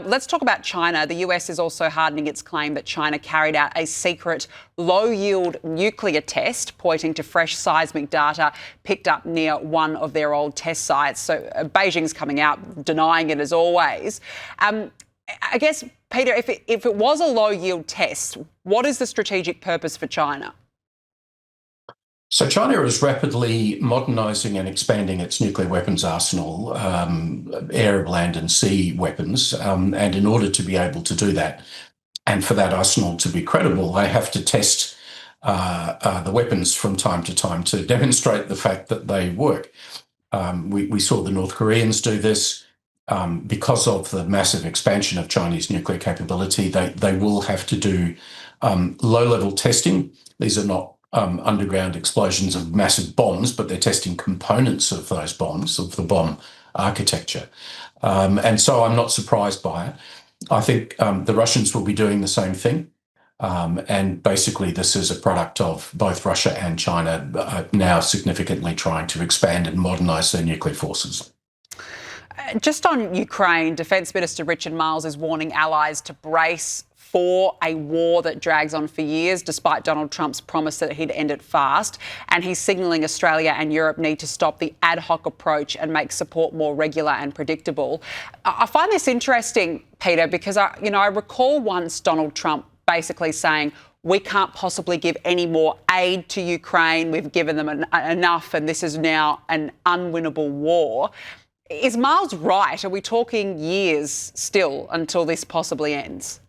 Let's talk about China. The US is also hardening its claim that China carried out a secret low-yield nuclear test, pointing to fresh seismic data picked up near one of their old test sites. So Beijing's coming out denying it as always. I guess, Peter, if it was a low-yield test, what is the strategic purpose for China? So China is rapidly modernising and expanding its nuclear weapons arsenal, air, land and sea weapons. And in order to be able to do that, and for that arsenal to be credible, they have to test the weapons from time to time to demonstrate the fact that they work. We saw the North Koreans do this. Because of the massive expansion of Chinese nuclear capability, they will have to do low-level testing. These are not underground explosions of massive bombs, but they're testing components of those bombs, of the bomb architecture. And so I'm not surprised by it. I think the Russians will be doing the same thing. And basically, this is a product of both Russia and China now significantly trying to expand and modernise their nuclear forces. Just on Ukraine, Defence Minister Richard Marles is warning allies to brace for a war that drags on for years, despite Donald Trump's promise that he'd end it fast. And he's signalling Australia and Europe need to stop the ad hoc approach and make support more regular and predictable. I find this interesting, Peter, because I recall once Donald Trump basically saying, we can't possibly give any more aid to Ukraine. We've given them enough, and this is now an unwinnable war. Is Marles right? Are we talking years still until this possibly ends?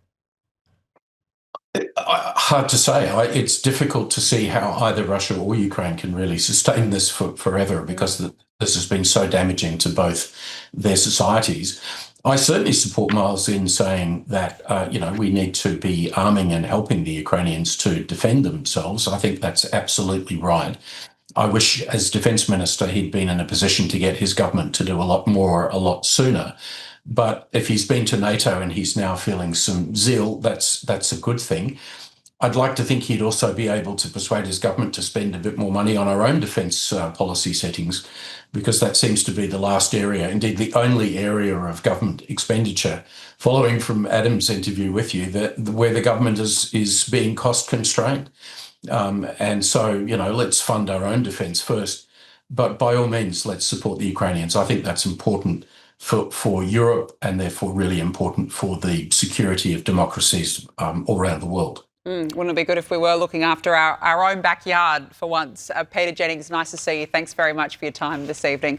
Hard to say. It's difficult to see how either Russia or Ukraine can really sustain this forever, because this has been so damaging to both their societies. I certainly support Miles in saying that, we need to be arming and helping the Ukrainians to defend themselves. I think that's absolutely right. I wish, as Defence Minister, he'd been in a position to get his government to do a lot more, a lot sooner. But if he's been to NATO and he's now feeling some zeal, that's a good thing. I'd like to think he'd also be able to persuade his government to spend a bit more money on our own defence policy settings, because that seems to be the last area, indeed the only area of government expenditure, following from Adam's interview with you, where the government is being cost constrained. And so, let's fund our own defence first. But by all means, let's support the Ukrainians. I think that's important for Europe, and therefore really important for the security of democracies all around the world. Wouldn't it be good if we were looking after our own backyard for once? Peter Jennings, nice to see you. Thanks very much for your time this evening.